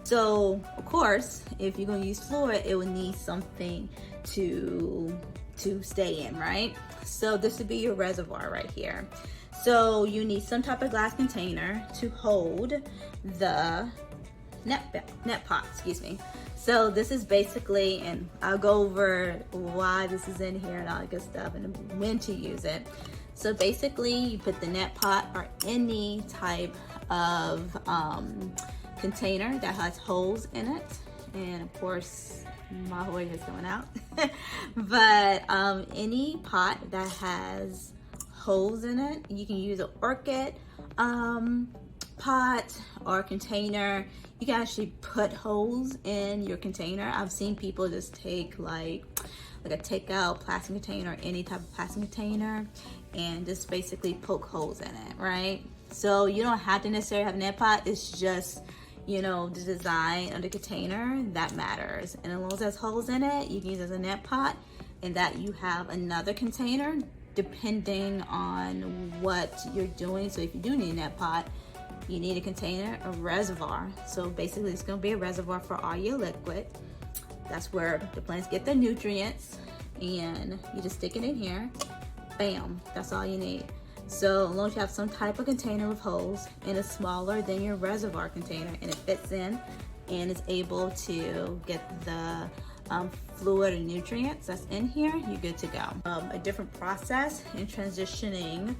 So of course, if you're gonna use fluid, it will need something to stay in, right? So this would be your reservoir right here. So you need some type of glass container to hold the net pot, excuse me. So this is basically, and I'll go over why this is in here and all that good stuff and when to use it. So basically you put the net pot or any type of container that has holes in it, and of course my voice is going out but any pot that has holes in it, you can use an orchid pot or container. You can actually put holes in your container. I've seen people just take like a takeout plastic container or any type of plastic container and just basically poke holes in it, right? So you don't have to necessarily have a net pot. It's just, you know, the design of the container that matters. And as long as there's holes in it, you can use it as a net pot, and that you have another container depending on what you're doing. So if you do need a net pot, you need a container, a reservoir. So basically it's gonna be a reservoir for all your liquid. That's where the plants get their nutrients, and you just stick it in here, bam, that's all you need. So as long as you have some type of container with holes and it's smaller than your reservoir container and it fits in and is able to get the fluid and nutrients that's in here, you're good to go. A different process in transitioning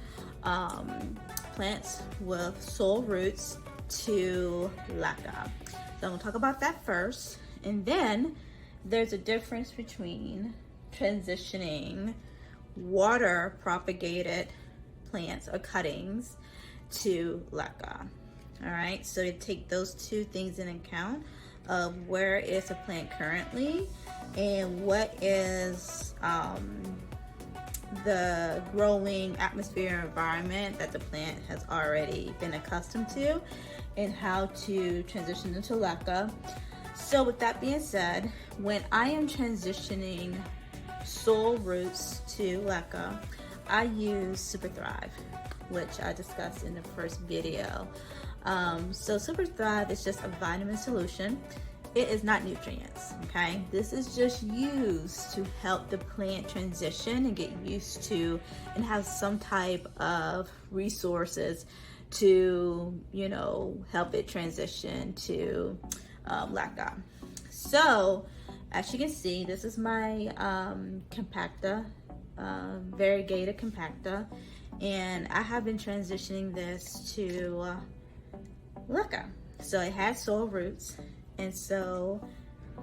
plants with soil roots to LECA. So I'm gonna talk about that first, and then there's a difference between transitioning water propagated plants or cuttings to LECA. All right, so to take those two things in account of where is a plant currently and what is the growing atmosphere environment that the plant has already been accustomed to, and how to transition into LECA. So with that being said, when I am transitioning soil roots to LECA, I use Super Thrive, which I discussed in the first video. So Super Thrive is just a vitamin solution. It is not nutrients, okay? This is just used to help the plant transition and get used to and have some type of resources to, you know, help it transition to LECA. So as you can see, this is my compacta, variegated compacta, and I have been transitioning this to LECA. So it has soil roots, and so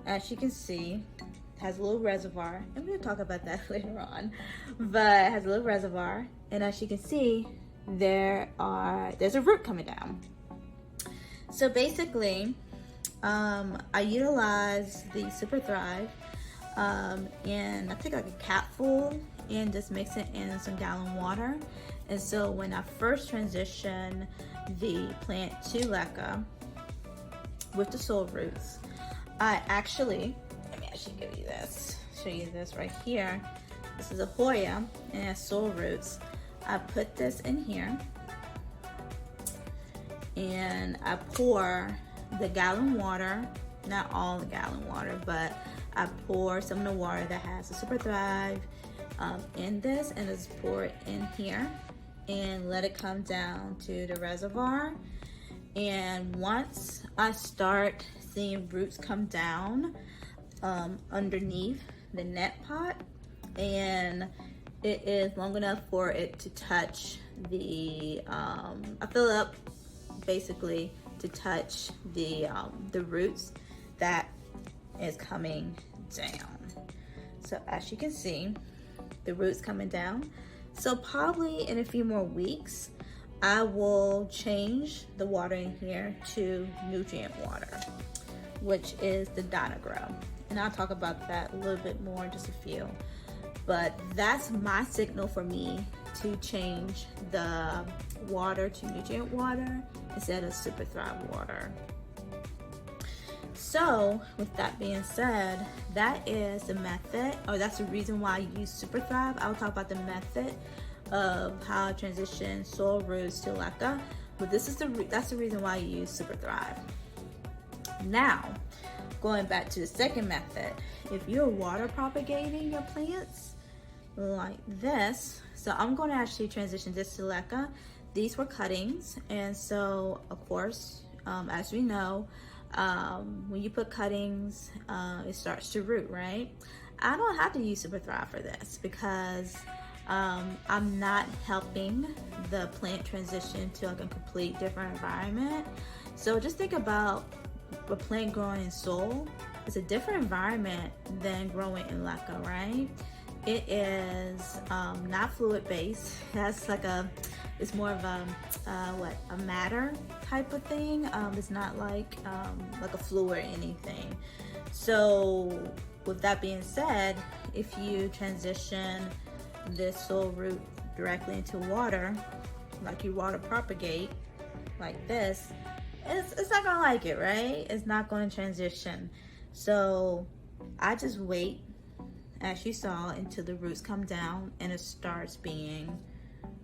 as you can see, it has a little reservoir. I'm going to talk about that later on, but it has a little reservoir, and as you can see, there's a root coming down. So basically, I utilize the Super Thrive, and I take like a capful and just mix it in some gallon water. And so when I first transition the plant to LECA with the soil roots, let me actually give you this, show you this right here. This is a Hoya and it has soil roots. I put this in here and I pour the gallon water, not all the gallon water, but I pour some of the water that has the Super Thrive in this, and just pour it in here and let it come down to the reservoir. And once I start seeing roots come down underneath the net pot, and it is long enough for it to touch the, I fill it up basically to touch the roots that is coming down. So as you can see, the roots coming down. So probably in a few more weeks, I will change the water in here to nutrient water, which is the Dynagrow. And I'll talk about that a little bit more in just a few. But that's my signal for me to change the water to nutrient water instead of Super Thrive water. So with that being said, that is the method, or that's the reason why I use Super Thrive. I will talk about the method of how I transition soil roots to LECA, but that's the reason why I use Super Thrive. Now, going back to the second method, if you're water propagating your plants like this, so I'm going to actually transition this to LECA. These were cuttings, and so of course, as we know, when you put cuttings, it starts to root, right? I don't have to use Super Thrive for this because I'm not helping the plant transition to like a complete different environment. So just think about a plant growing in soil. It's a different environment than growing in LECA, right? It is not fluid based. That's like it's more of a matter type of thing. It's not like a fluid or anything. So with that being said, if you transition this soil root directly into water, like you water propagate like this, it's not gonna like it, right? It's not going to transition. So I just wait, as you saw, until the roots come down and it starts being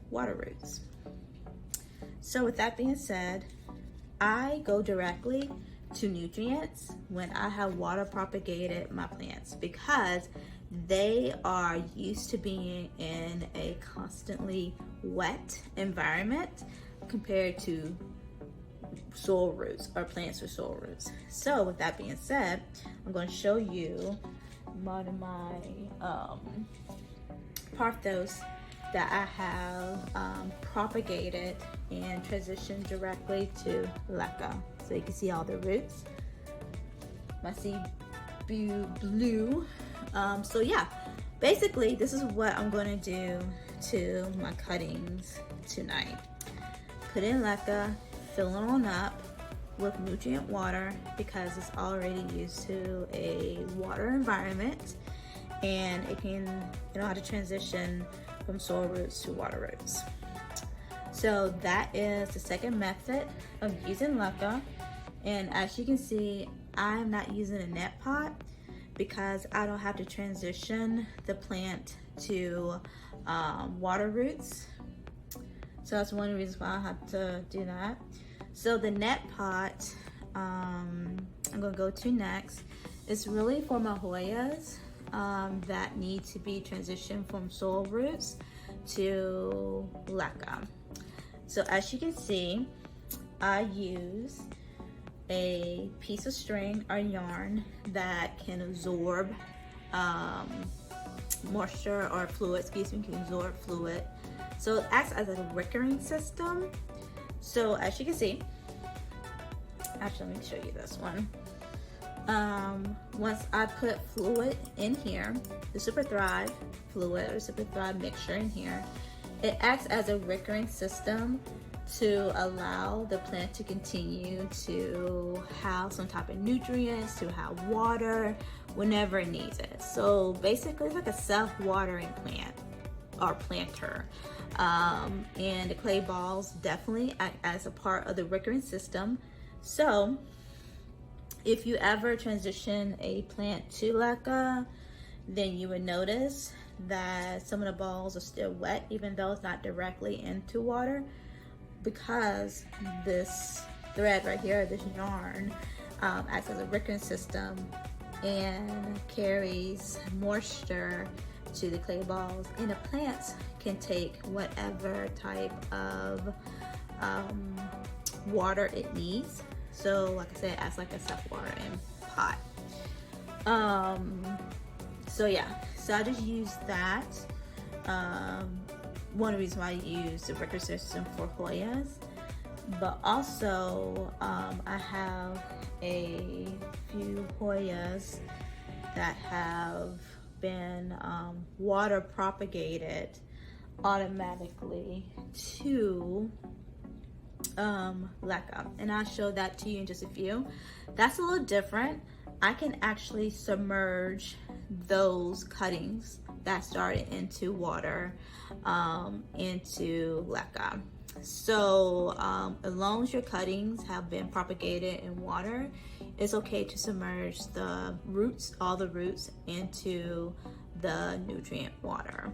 water roots. So with that being said, I go directly to nutrients when I have water propagated my plants because they are used to being in a constantly wet environment compared to soil roots or plants with soil roots. So with that being said, I'm going to show you one of my parthos that I have propagated and transitioned directly to LECA. So you can see all the roots. My seed blue. So yeah, basically this is what I'm going to do to my cuttings tonight. Put in LECA, fill it on up with nutrient water because it's already used to a water environment, and it know how to transition from soil roots to water roots. So that is the second method of using LECA. And as you can see, I'm not using a net pot because I don't have to transition the plant to water roots. So that's one reason why I have to do that. So the net pot I'm gonna go to next is really for my Hoyas that need to be transitioned from soil roots to LECA. So as you can see, I use a piece of string or yarn that can absorb moisture or fluid, can absorb fluid. So it acts as a wickering system. So as you can see, actually let me show you this one. Once I put fluid in here, the Super Thrive fluid or Super Thrive mixture in here, it acts as a wickering system to allow the plant to continue to have some type of nutrients, to have water whenever it needs it. So basically it's like a self-watering plant or planter. And the clay balls definitely act as a part of the wickering system. So if you ever transition a plant to LECA, then you would notice that some of the balls are still wet even though it's not directly into water, because this thread right here, this yarn, acts as a wickering system and carries moisture to the clay balls, and the plants can take whatever type of water it needs. So like I said, it acts like a self-watering pot. So yeah, so I just use that. One of the reasons why I use the wicker system for Hoyas, but also I have a few Hoyas that have been water propagated automatically to LECA, and I'll show that to you in just a few. That's a little different. I can actually submerge those cuttings that started into water into LECA. So as long as your cuttings have been propagated in water, it's okay to submerge the roots, all the roots, into the nutrient water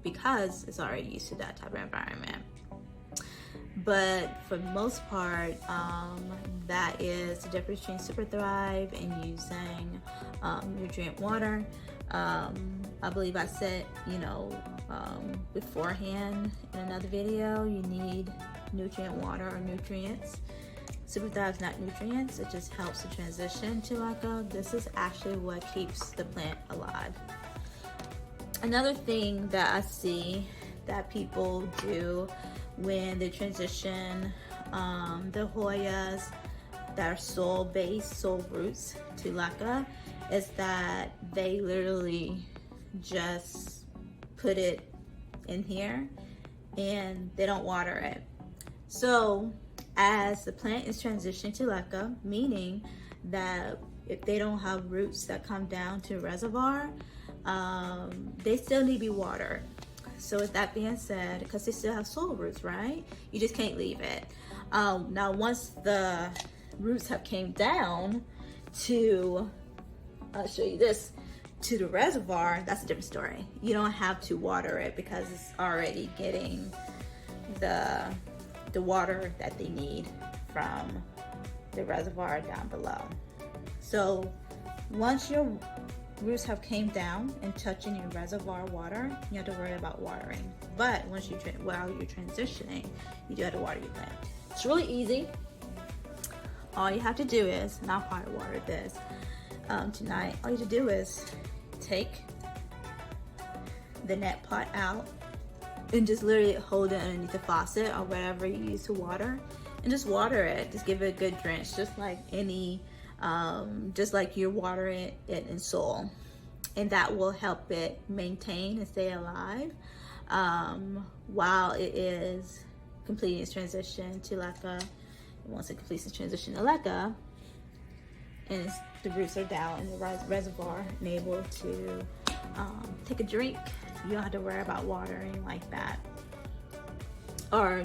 because it's already used to that type of environment. but for the most part, that is the difference between Super Thrive and using nutrient water. I believe I said, beforehand in another video, you need nutrient water or nutrients. Super Thrive is not nutrients, it just helps the transition to LECA. This is actually what keeps the plant alive. Another thing that I see that people do when they transition the Hoyas that are soil-based, soil roots to LECA is that they literally just put it in here and they don't water it. So as the plant is transitioning to LECA, meaning that if they don't have roots that come down to a reservoir, they still need to be watered. So with that being said, because they still have soil roots, right? You just can't leave it. Now once the roots have came down to, I'll show you this, to the reservoir, that's a different story. You don't have to water it because it's already getting the water that they need from the reservoir down below. So once your roots have came down and touching your reservoir water, you have to worry about watering. But once while you're transitioning, you do have to water your plant. It's really easy. All you have to do is, and I'll probably water this tonight, all you have to do is take the net pot out and just literally hold it underneath the faucet or whatever you use to water, and just water it. Just give it a good drench, just like any, just like you're watering it in soil, and that will help it maintain and stay alive while it is completing its transition to LECA. Once it completes its transition to LECA, and the roots are down in the reservoir and able to take a drink, you don't have to worry about watering like that. Or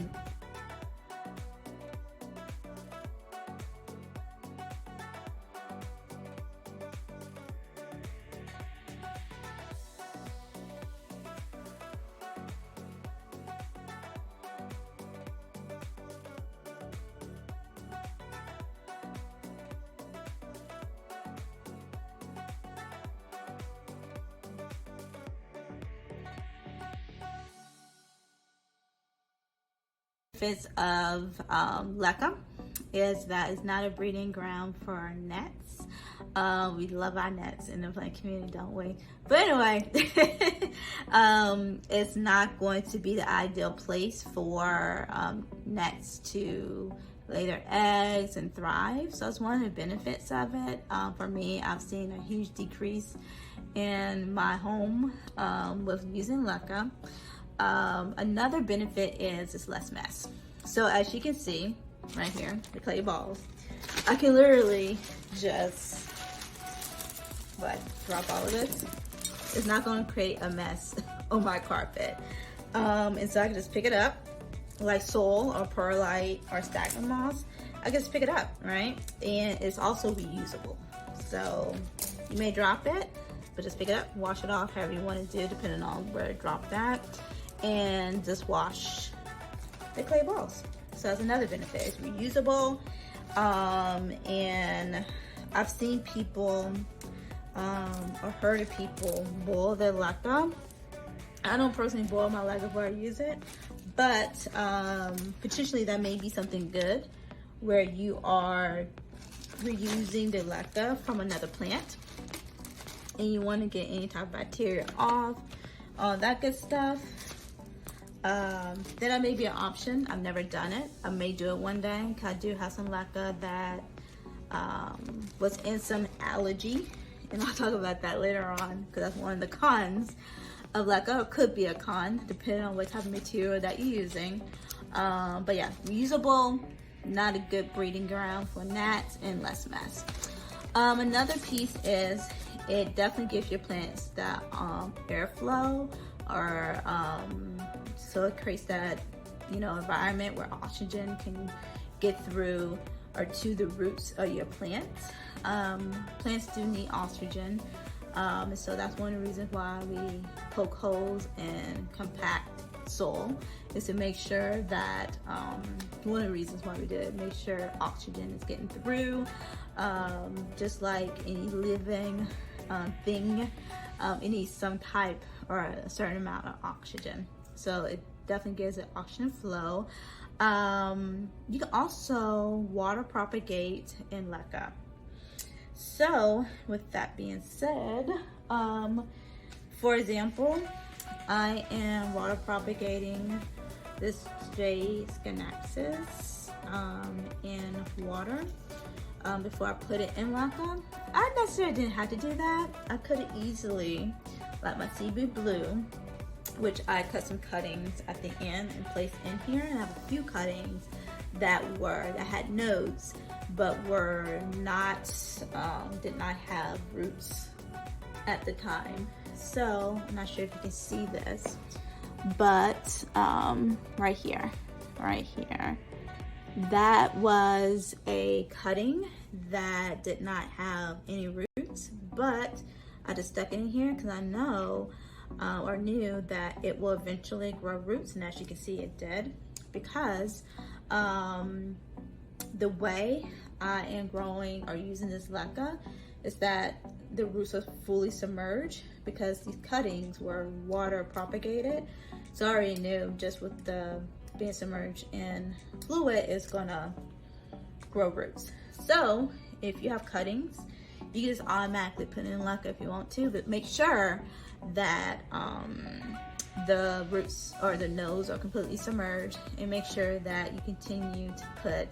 benefits of LECA is that it's not a breeding ground for nets. We love our nets in the plant community, don't we? But anyway, it's not going to be the ideal place for nets to lay their eggs and thrive. So it's one of the benefits of it. For me, I've seen a huge decrease in my home with using LECA. Another benefit is it's less mess. So as you can see right here, the clay balls, I can literally just drop all of this. It's not going to create a mess on my carpet. And so I can just pick it up like soil or perlite or stagnant moss. I can just pick it up, right? And it's also reusable. So you may drop it, but just pick it up, wash it off however you want to do, depending on where to drop that, and just wash the clay balls. So that's another benefit. It's reusable, and I've seen people or heard of people boil their LECA. I don't personally boil my LECA before I use it, but potentially that may be something good where you are reusing the LECA from another plant and you want to get any type of bacteria off, all that good stuff. Then that may be an option. I've never done it. I may do it one day because I do have some LECA that was in some allergy, and I'll talk about that later on because that's one of the cons of LECA, or could be a con depending on what type of material that you're using. But yeah, reusable, not a good breeding ground for gnats, and less mess. Another piece is it definitely gives your plants that airflow, or so it creates that environment where oxygen can get through or to the roots of your plants. Plants do need oxygen And so that's one of the reasons why we poke holes in compact soil, is to make sure that, one of the reasons why we did it, make sure oxygen is getting through. Just like any living thing, it needs some type or a certain amount of oxygen. So it definitely gives it oxygen flow. You can also water propagate in LECA. So with that being said, for example, I am water propagating this J. Scanaxis in water before I put it in LECA. I necessarily didn't have to do that. I could have easily, like my Cebu Blue, which I cut some cuttings at the end and placed in here, and I have a few cuttings that had nodes but were not, did not have roots at the time. So I'm not sure if you can see this, but right here, that was a cutting that did not have any roots, but I just stuck it in here because I know or knew that it will eventually grow roots, and as you can see, it did, because the way I am growing or using this LECA is that the roots are fully submerged, because these cuttings were water propagated. So I already knew just with the being submerged in fluid is gonna grow roots. So if you have cuttings, you can just automatically put in LECA if you want to, but make sure that the roots or the nodes are completely submerged, and make sure that you continue to put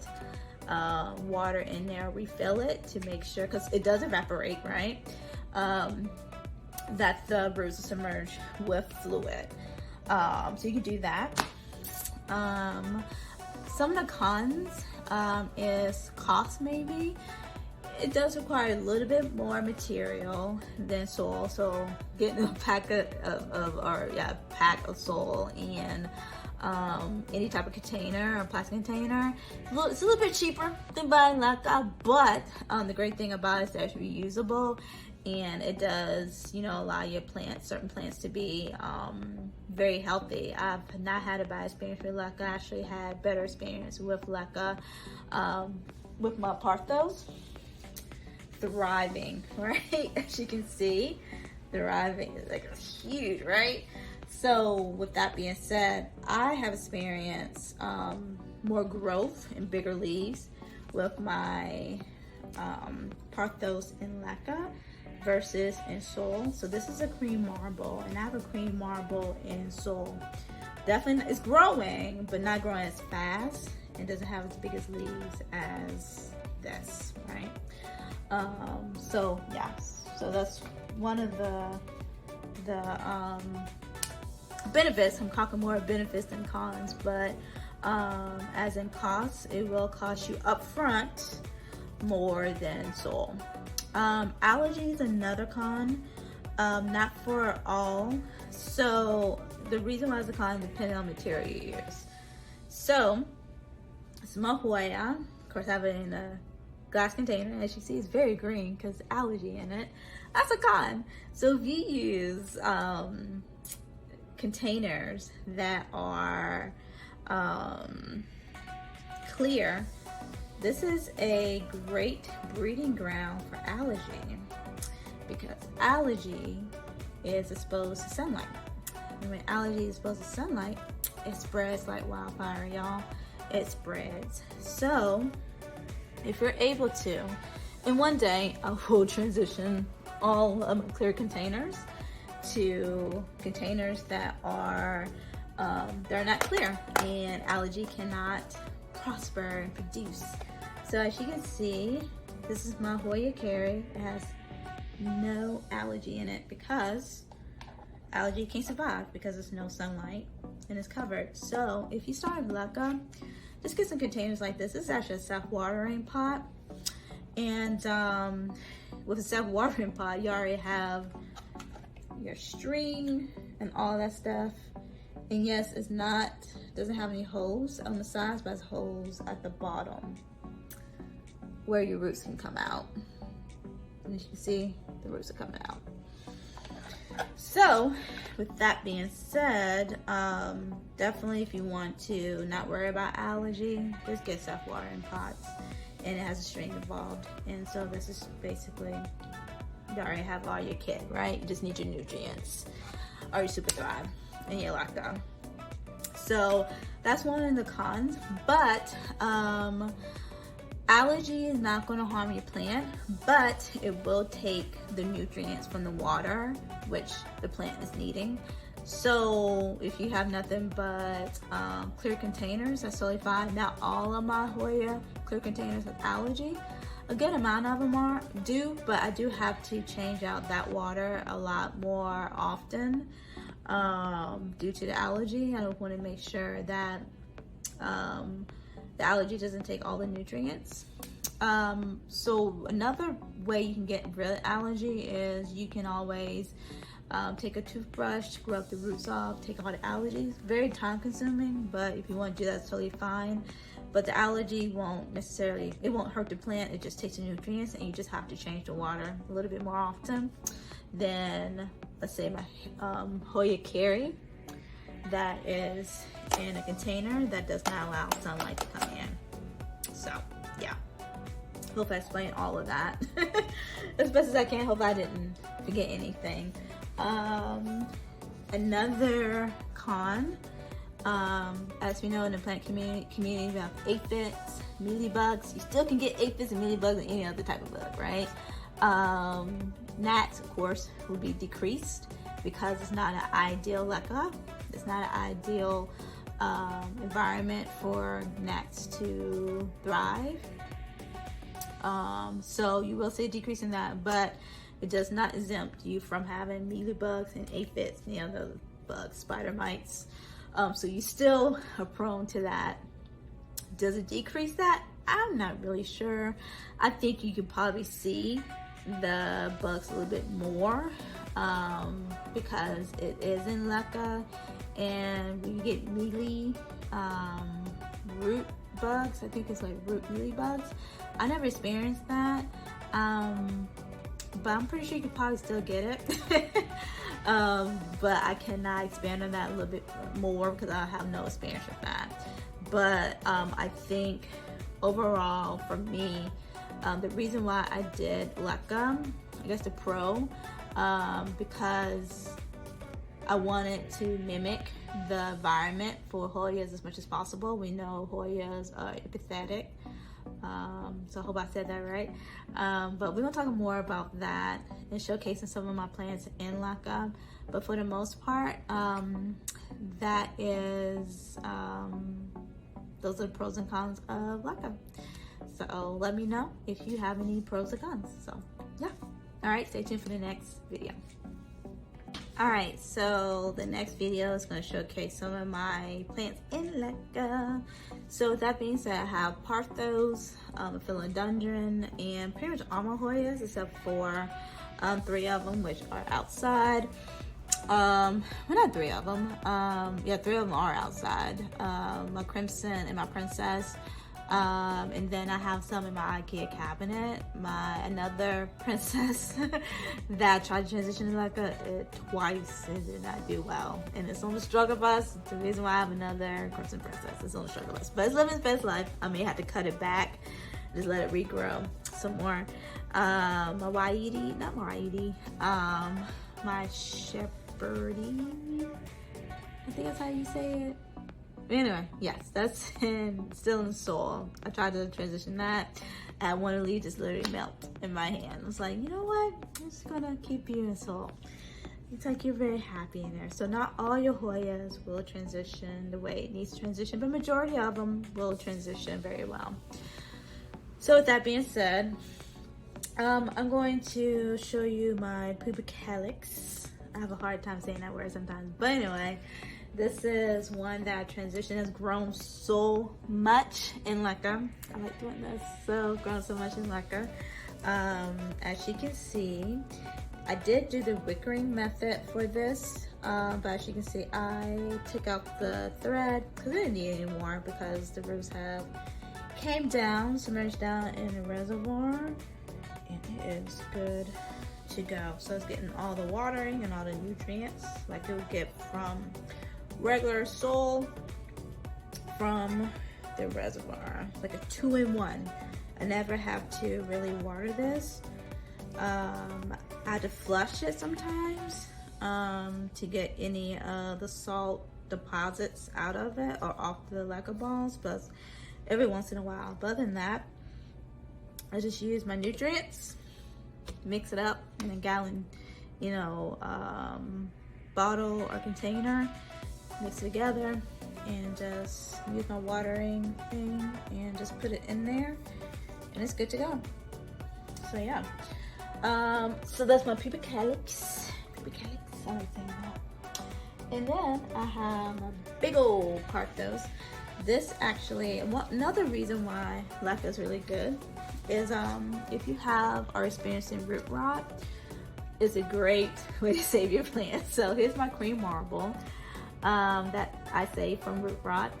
water in there, refill it to make sure, because it does evaporate, right? That the roots are submerged with fluid. So you can do that. Some of the cons is cost maybe. It does require a little bit more material than soil. So getting a pack of soil and any type of container or plastic container, it's a little bit cheaper than buying LECA, but the great thing about it is that it's reusable, and it does, allow your plants, certain plants, to be very healthy. I've not had a bad experience with LECA. I actually had better experience with LECA with my Parthos. Thriving, right? As you can see, thriving is like huge, right? So with that being said, I have experienced more growth and bigger leaves with my Parthos in LECA versus in soil. So this is a cream marble, and I have a cream marble in soil. Definitely, it's growing, but not growing as fast, and doesn't have as big as leaves as this, right? So yeah, so that's one of the benefits. I'm talking more benefits than cons, but as in costs, it will cost you upfront more than soil. Allergies, another con, not for all. So the reason why it's a con depending on material you use. So it's Mahoya, of course I have it in a glass container. As you see, it's very green because algae in it. That's a con. So if you use containers that are clear, this is a great breeding ground for algae, because algae is exposed to sunlight. And when algae is exposed to sunlight, it spreads like wildfire, y'all. It spreads. So if you're able to, and one day I will transition all of my clear containers to containers that are they're not clear, and algae cannot prosper and produce. So as you can see, this is my Hoya Carey. It has no algae in it because algae can't survive because there's no sunlight and it's covered. So if you start with LECA, just get some containers like this. This is actually a self-watering pot, and with a self-watering pot, you already have your string and all that stuff. And yes, it's not, doesn't have any holes on the sides, but it's holes at the bottom where your roots can come out. And as you can see, the roots are coming out. So with that being said, definitely if you want to not worry about algae, just get stuff water in pots, and it has a string involved. And so this is basically, you already have all your kit, right? You just need your nutrients or your Super Thrive and your LECA. So that's one of the cons, but algae is not going to harm your plant, but it will take the nutrients from the water, which the plant is needing. So if you have nothing but clear containers, that's totally fine. Not all of my Hoya clear containers have algae. A good amount of them do, but I do have to change out that water a lot more often due to the algae. I want to make sure that the algae doesn't take all the nutrients. So another way you can get rid of algae is you can always take a toothbrush, scrub the roots off, take all the algae. Very time consuming, but if you want to do that, it's totally fine. But the algae won't necessarily, it won't hurt the plant, it just takes the nutrients, and you just have to change the water a little bit more often than, let's say, my Hoya Carry that is in a container that does not allow sunlight to come in. So yeah, hope I explained all of that as best as I can. Hope I didn't forget anything. Another con, as we know in the plant community we have aphids, mealybugs. You still can get aphids and mealybugs and any other type of bug, right? Gnats, of course, will be decreased because it's not an ideal LECA. It's not an ideal environment for gnats to thrive. So you will see a decrease in that, but it does not exempt you from having mealybugs and aphids, you know, the bugs, spider mites. So you still are prone to that. Does it decrease that? I'm not really sure. I think you could probably see the bugs a little bit more because it is in LECA, and when you get mealy root bugs, I think it's like root mealy bugs. I never experienced that, but I'm pretty sure you could probably still get it. But I cannot expand on that a little bit more because I have no experience with that. But I think overall for me, the reason why I did LECA, I guess the pro, because I wanted to mimic the environment for Hoyas as much as possible. We know Hoyas are empathetic, so I hope I said that right. But we're gonna talk more about that and showcasing some of my plants in LECA. But for the most part, that is, those are the pros and cons of LECA. So let me know if you have any pros or cons. So yeah, all right, stay tuned for the next video. All right, so the next video is going to showcase some of my plants in LECA. So with that being said, I have Parthos, Philodendron, and pretty much all my Hoyas except for 3 of them, which are outside. Well, not 3 of them. Yeah, 3 of them are outside. My Crimson and my Princess. And then I have some in my IKEA cabinet. Another Princess that tried to transition to LECA twice and did not do well. And it's on the struggle bus. It's the reason why I have another Crimson Princess. It's on the struggle bus. But it's living its best life. I may have to cut it back, just let it regrow some more. My Waiti, not Waiti, my Shepherdie, I think that's how you say it. Anyway, yes, that's still in the soil. I tried to transition that. And one of the leaves just literally melt in my hand. I was like, you know what? I'm just gonna keep you in soil. It's like you're very happy in there. So not all your Hoyas will transition the way it needs to transition, but majority of them will transition very well. So with that being said, I'm going to show you my pubic calyx. I have a hard time saying that word sometimes, but anyway, this is one that transition has grown so much in LECA. I like doing this. So grown so much in LECA. As you can see, I did do the wickering method for this, but as you can see, I took out the thread because I didn't need it anymore because the roots have came down, submerged down in a reservoir, and it is good to go. So it's getting all the watering and all the nutrients like it would get from regular soil from the reservoir, like a 2-in-1. I never have to really water this. I had to flush it sometimes to get any of the salt deposits out of it or off the LECA balls, but every once in a while. But other than that, I just use my nutrients, mix it up in a gallon, you know, bottle or container, mix it together, and just use my watering thing and just put it in there, and it's good to go. So yeah, so that's my pubic calyx, I like saying that. And then I have a big old Parthos. This actually, another reason why LECA is really good is if you have or experiencing root rot, it's a great way to save your plant. So here's my cream marble that I saved from root rot.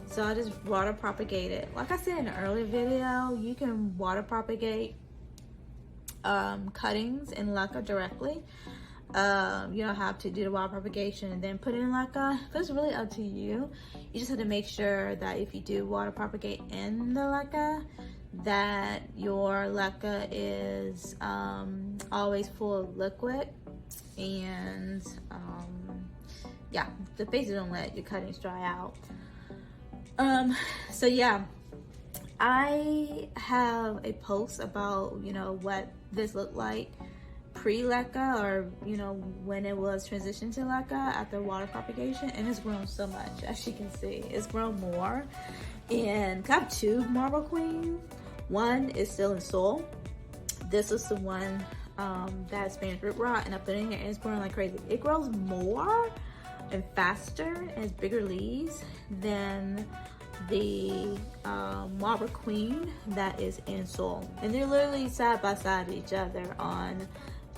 So I just water propagate it. Like I said in an earlier video, you can water propagate cuttings in LECA directly. You don't have to do the water propagation and then put it in LECA. It's really up to you. You just have to make sure that if you do water propagate in the LECA, that your LECA is always full of liquid, and yeah, the basically don't let your cuttings dry out. So yeah, I have a post about, you know, what this looked like pre-LECA, or you know, when it was transitioned to LECA after water propagation, and it's grown so much. As you can see, it's grown more. And I have two marble queens. One is still in soil. This is the one that experienced root rot, and I put it in here and it's growing like crazy. It grows more and faster and has bigger leaves than the marble queen that is in soil, and they're literally side by side each other on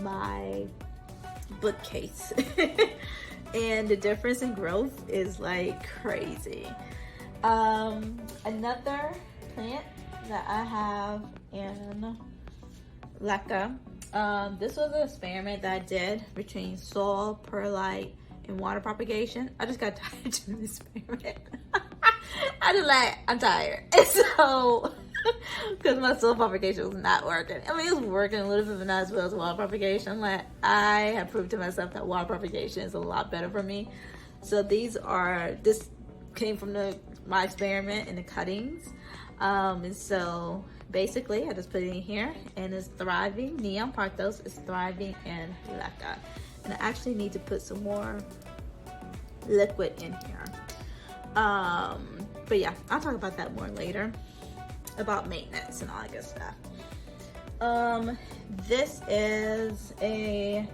my bookcase. And the difference in growth is like crazy. Another plant that I have in LECA, this was an experiment that I did between soil, perlite, and water propagation. I just got tired of doing this experiment. I'm tired. And so, because my soil propagation was not working. I mean, it was working a little bit, but not as well as water propagation. I'm like, I have proved to myself that water propagation is a lot better for me. So this came from my experiment in the cuttings. And so basically I just put it in here and it's thriving. Neon Parthos is thriving in LECA. And I actually need to put some more liquid in here. But yeah, I'll talk about that more later, about maintenance and all that good stuff. This is a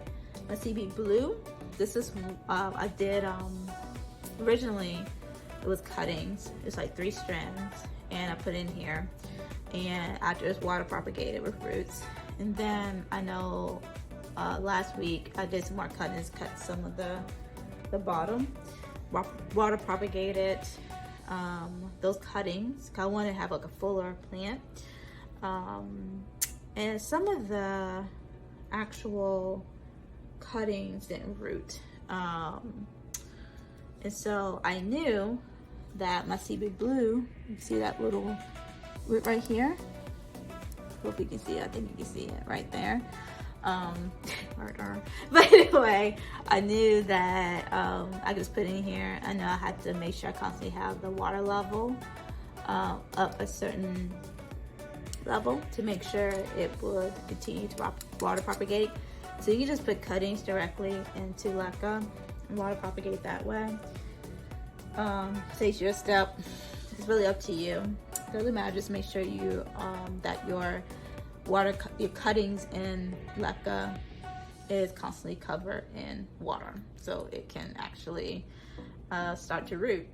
CB Blue. This is, I did, originally it was cuttings. It's like 3 strands, and I put in here, and I just water propagated with roots. And then I know last week I did some more cuttings, cut some of the bottom, water propagated those cuttings. I wanted to have like a fuller plant, and some of the actual cuttings didn't root, and so I knew that my CB Blue, you see that little root right here? Hope you can see it. I think you can see it right there. But anyway, I knew that I just put it in here. I know I had to make sure I constantly have the water level up a certain level to make sure it would continue to water propagate. So you can just put cuttings directly into LECA and water propagate that way. Saves your step. It's really up to you. It doesn't matter. Just make sure you that your cuttings in LECA is constantly covered in water, so it can actually start to root.